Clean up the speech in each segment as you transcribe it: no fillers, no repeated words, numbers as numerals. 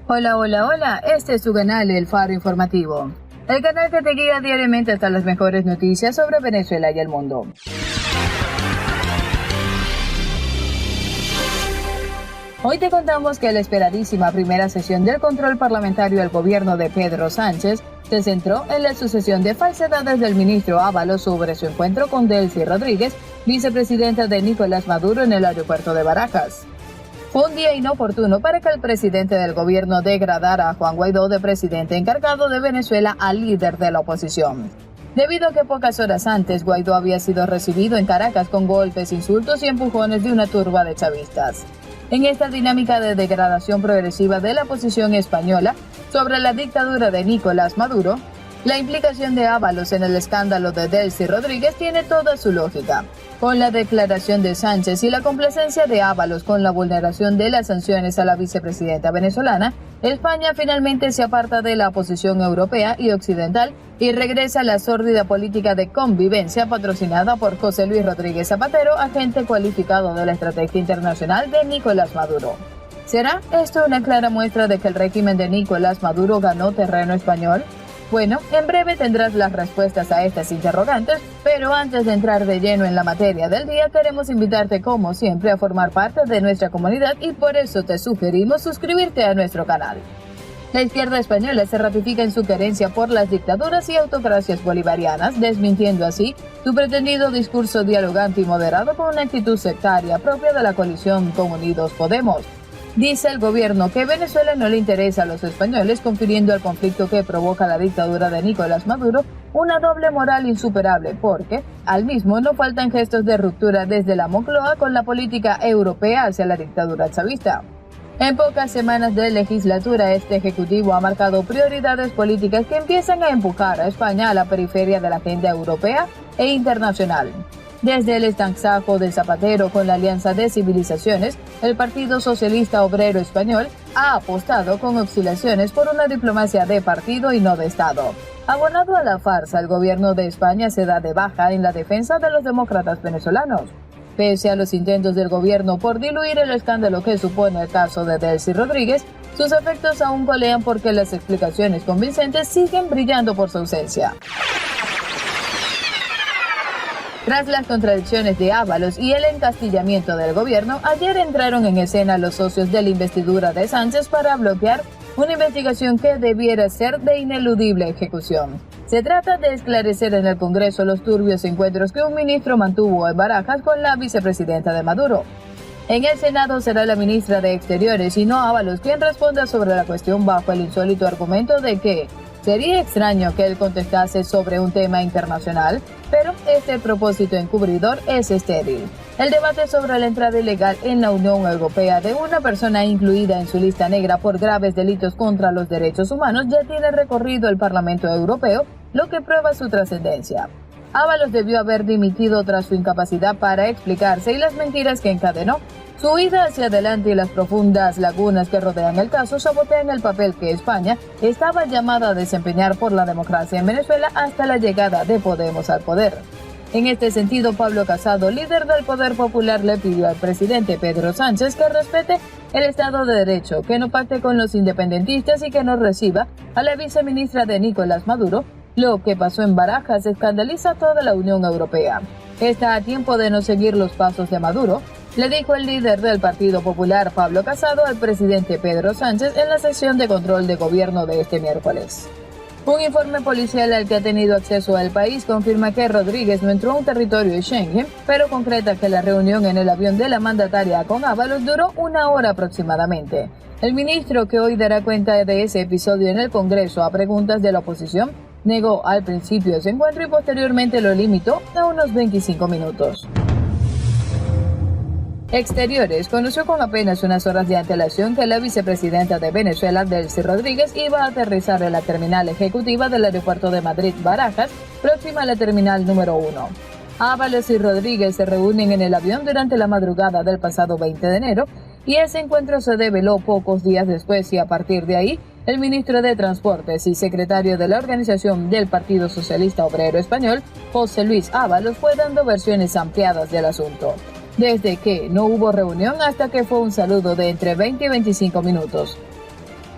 Hola, hola, hola, este es tu canal, El Faro Informativo. El canal que te guía diariamente hasta las mejores noticias sobre Venezuela y el mundo. Hoy te contamos que la esperadísima primera sesión del control parlamentario al gobierno de Pedro Sánchez se centró en la sucesión de falsedades del ministro Ábalos sobre su encuentro con Delcy Rodríguez, vicepresidenta de Nicolás Maduro en el aeropuerto de Barajas. Fue un día inoportuno para que el presidente del gobierno degradara a Juan Guaidó de presidente encargado de Venezuela al líder de la oposición. Debido a que pocas horas antes Guaidó había sido recibido en Caracas con golpes, insultos y empujones de una turba de chavistas. En esta dinámica de degradación progresiva de la posición española sobre la dictadura de Nicolás Maduro, la implicación de Ábalos en el escándalo de Delcy Rodríguez tiene toda su lógica. Con la declaración de Sánchez y la complacencia de Ábalos con la vulneración de las sanciones a la vicepresidenta venezolana, España finalmente se aparta de la oposición europea y occidental y regresa a la sórdida política de convivencia patrocinada por José Luis Rodríguez Zapatero, agente cualificado de la estrategia internacional de Nicolás Maduro. ¿Será esto una clara muestra de que el régimen de Nicolás Maduro ganó terreno español? Bueno, en breve tendrás las respuestas a estas interrogantes, pero antes de entrar de lleno en la materia del día, queremos invitarte como siempre a formar parte de nuestra comunidad y por eso te sugerimos suscribirte a nuestro canal. La izquierda española se ratifica en su querencia por las dictaduras y autocracias bolivarianas, desmintiendo así su pretendido discurso dialogante y moderado con una actitud sectaria propia de la coalición con Unidos Podemos. Dice el gobierno que Venezuela no le interesa a los españoles, confiriendo al conflicto que provoca la dictadura de Nicolás Maduro una doble moral insuperable, porque al mismo no faltan gestos de ruptura desde la Moncloa con la política europea hacia la dictadura chavista. En pocas semanas de legislatura, este ejecutivo ha marcado prioridades políticas que empiezan a empujar a España a la periferia de la agenda europea e internacional. Desde el estanzajo de Zapatero con la Alianza de Civilizaciones, el Partido Socialista Obrero Español ha apostado con oscilaciones por una diplomacia de partido y no de Estado. Abonado a la farsa, el gobierno de España se da de baja en la defensa de los demócratas venezolanos. Pese a los intentos del gobierno por diluir el escándalo que supone el caso de Delcy Rodríguez, sus efectos aún colean porque las explicaciones convincentes siguen brillando por su ausencia. Tras las contradicciones de Ábalos y el encastillamiento del gobierno, ayer entraron en escena los socios de la investidura de Sánchez para bloquear una investigación que debiera ser de ineludible ejecución. Se trata de esclarecer en el Congreso los turbios encuentros que un ministro mantuvo en Barajas con la vicepresidenta de Maduro. En el Senado será la ministra de Exteriores y no Ábalos quien responda sobre la cuestión bajo el insólito argumento de que sería extraño que él contestase sobre un tema internacional, pero este propósito encubridor es estéril. El debate sobre la entrada ilegal en la Unión Europea de una persona incluida en su lista negra por graves delitos contra los derechos humanos ya tiene recorrido el Parlamento Europeo, lo que prueba su trascendencia. Ábalos debió haber dimitido tras su incapacidad para explicarse y las mentiras que encadenó. Su huida hacia adelante y las profundas lagunas que rodean el caso sabotean el papel que España estaba llamada a desempeñar por la democracia en Venezuela hasta la llegada de Podemos al poder. En este sentido, Pablo Casado, líder del Poder Popular, le pidió al presidente Pedro Sánchez que respete el Estado de Derecho, que no pacte con los independentistas y que no reciba a la viceministra de Nicolás Maduro. Lo que pasó en Barajas escandaliza a toda la Unión Europea. Está a tiempo de no seguir los pasos de Maduro, le dijo el líder del Partido Popular, Pablo Casado, al presidente Pedro Sánchez en la sesión de control de gobierno de este miércoles. Un informe policial al que ha tenido acceso el país confirma que Rodríguez no entró a un territorio de Schengen, pero concreta que la reunión en el avión de la mandataria con Ábalos duró 1 hora aproximadamente. El ministro, que hoy dará cuenta de ese episodio en el Congreso a preguntas de la oposición, negó al principio ese encuentro y posteriormente lo limitó a unos 25 minutos. Exteriores conoció con apenas unas horas de antelación que la vicepresidenta de Venezuela, Delcy Rodríguez, iba a aterrizar en la terminal ejecutiva del aeropuerto de Madrid-Barajas, próxima a la terminal número 1. Ábalos y Rodríguez se reúnen en el avión durante la madrugada del pasado 20 de enero y ese encuentro se develó pocos días después y a partir de ahí, el ministro de Transportes y secretario de la organización del Partido Socialista Obrero Español, José Luis Ábalos, fue dando versiones ampliadas del asunto. Desde que no hubo reunión hasta que fue un saludo de entre 20 y 25 minutos.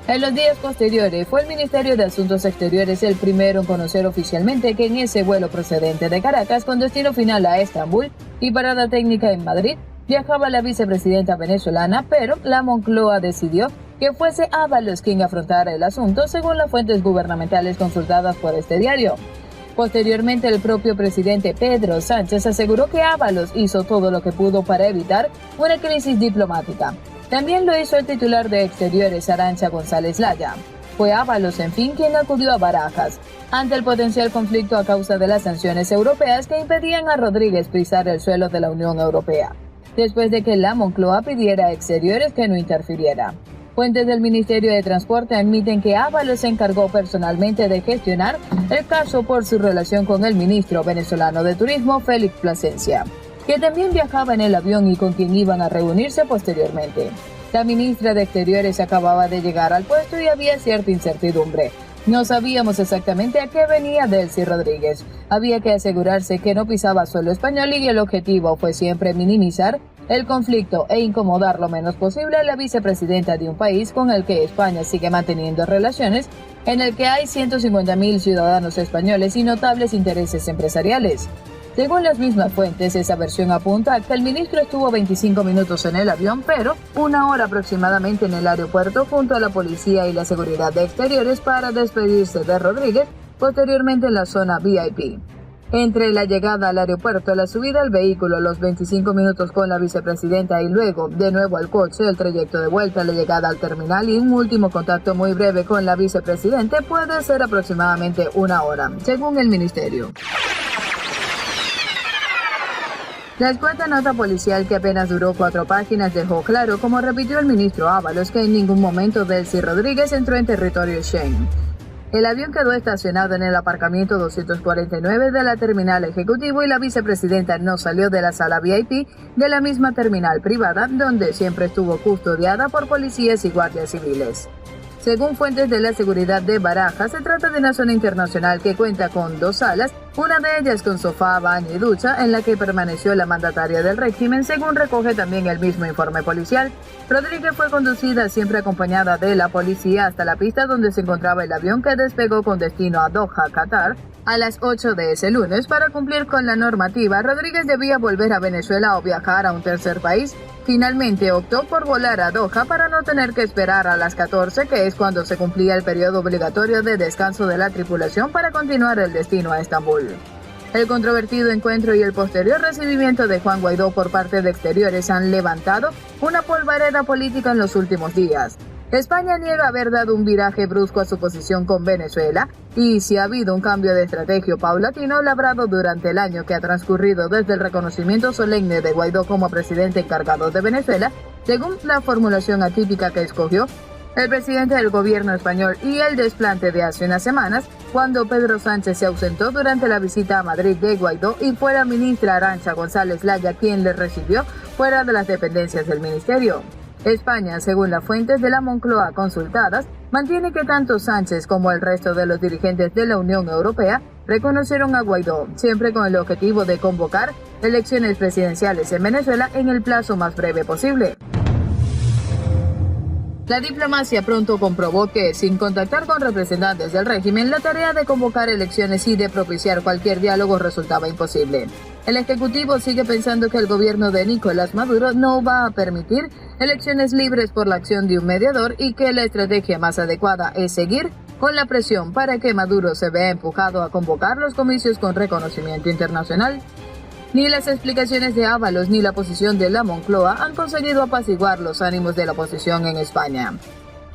En los días posteriores, fue el Ministerio de Asuntos Exteriores el primero en conocer oficialmente que en ese vuelo procedente de Caracas con destino final a Estambul y parada técnica en Madrid, viajaba la vicepresidenta venezolana, pero la Moncloa decidió que fuese Ábalos quien afrontara el asunto, según las fuentes gubernamentales consultadas por este diario. Posteriormente, el propio presidente Pedro Sánchez aseguró que Ábalos hizo todo lo que pudo para evitar una crisis diplomática. También lo hizo el titular de Exteriores, Arantxa González Laya. Fue Ábalos, en fin, quien acudió a Barajas ante el potencial conflicto a causa de las sanciones europeas que impedían a Rodríguez pisar el suelo de la Unión Europea, después de que la Moncloa pidiera a Exteriores que no interfiriera. Fuentes del Ministerio de Transporte admiten que Ábalos se encargó personalmente de gestionar el caso por su relación con el ministro venezolano de Turismo, Félix Plasencia, que también viajaba en el avión y con quien iban a reunirse posteriormente. La ministra de Exteriores acababa de llegar al puesto y había cierta incertidumbre. No sabíamos exactamente a qué venía Delcy Rodríguez. Había que asegurarse que no pisaba suelo español y el objetivo fue siempre minimizar el conflicto e incomodar lo menos posible a la vicepresidenta de un país con el que España sigue manteniendo relaciones, en el que hay 150.000 ciudadanos españoles y notables intereses empresariales. Según las mismas fuentes, esa versión apunta a que el ministro estuvo 25 minutos en el avión, pero 1 hora aproximadamente en el aeropuerto junto a la policía y la seguridad de Exteriores para despedirse de Rodríguez, posteriormente en la zona VIP. Entre la llegada al aeropuerto, la subida al vehículo, los 25 minutos con la vicepresidenta y luego de nuevo al coche, el trayecto de vuelta, la llegada al terminal y un último contacto muy breve con la vicepresidenta puede ser aproximadamente 1 hora, según el ministerio. La escueta nota policial, que apenas duró 4 páginas, dejó claro, como repitió el ministro Ábalos, que en ningún momento Delcy Rodríguez entró en territorio Schengen. El avión quedó estacionado en el aparcamiento 249 de la terminal ejecutivo y la vicepresidenta no salió de la sala VIP de la misma terminal privada, donde siempre estuvo custodiada por policías y guardias civiles. Según fuentes de la seguridad de Barajas, se trata de una zona internacional que cuenta con 2 salas, una de ellas con sofá, baño y ducha, en la que permaneció la mandataria del régimen, según recoge también el mismo informe policial. Rodríguez fue conducida siempre acompañada de la policía hasta la pista donde se encontraba el avión que despegó con destino a Doha, Qatar, a las 8 de ese lunes. Para cumplir con la normativa, Rodríguez debía volver a Venezuela o viajar a un tercer país. Finalmente optó por volar a Doha para no tener que esperar a las 14, que es cuando se cumplía el periodo obligatorio de descanso de la tripulación para continuar el destino a Estambul. El controvertido encuentro y el posterior recibimiento de Juan Guaidó por parte de Exteriores han levantado una polvareda política en los últimos días. España niega haber dado un viraje brusco a su posición con Venezuela y si ha habido un cambio de estrategia paulatino labrado durante el año que ha transcurrido desde el reconocimiento solemne de Guaidó como presidente encargado de Venezuela, según la formulación atípica que escogió el presidente del gobierno español y el desplante de hace unas semanas, cuando Pedro Sánchez se ausentó durante la visita a Madrid de Guaidó y fue la ministra Arantxa González Laya quien le recibió fuera de las dependencias del ministerio. España, según las fuentes de la Moncloa consultadas, mantiene que tanto Sánchez como el resto de los dirigentes de la Unión Europea reconocieron a Guaidó, siempre con el objetivo de convocar elecciones presidenciales en Venezuela en el plazo más breve posible. La diplomacia pronto comprobó que, sin contactar con representantes del régimen, la tarea de convocar elecciones y de propiciar cualquier diálogo resultaba imposible. El Ejecutivo sigue pensando que el gobierno de Nicolás Maduro no va a permitir elecciones libres por la acción de un mediador y que la estrategia más adecuada es seguir con la presión para que Maduro se vea empujado a convocar los comicios con reconocimiento internacional. Ni las explicaciones de Ábalos ni la posición de la Moncloa han conseguido apaciguar los ánimos de la oposición en España.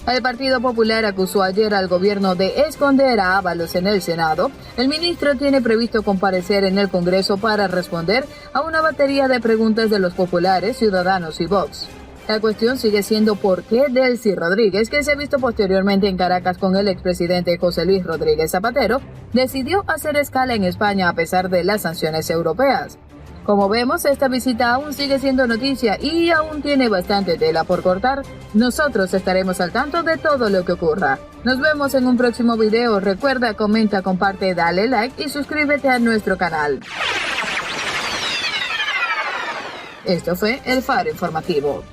El Partido Popular acusó ayer al gobierno de esconder a Ábalos en el Senado. El ministro tiene previsto comparecer en el Congreso para responder a una batería de preguntas de los populares, Ciudadanos y Vox. La cuestión sigue siendo por qué Delcy Rodríguez, que se ha visto posteriormente en Caracas con el expresidente José Luis Rodríguez Zapatero, decidió hacer escala en España a pesar de las sanciones europeas. Como vemos, esta visita aún sigue siendo noticia y aún tiene bastante tela por cortar. Nosotros estaremos al tanto de todo lo que ocurra. Nos vemos en un próximo video. Recuerda, comenta, comparte, dale like y suscríbete a nuestro canal. Esto fue El Faro Informativo.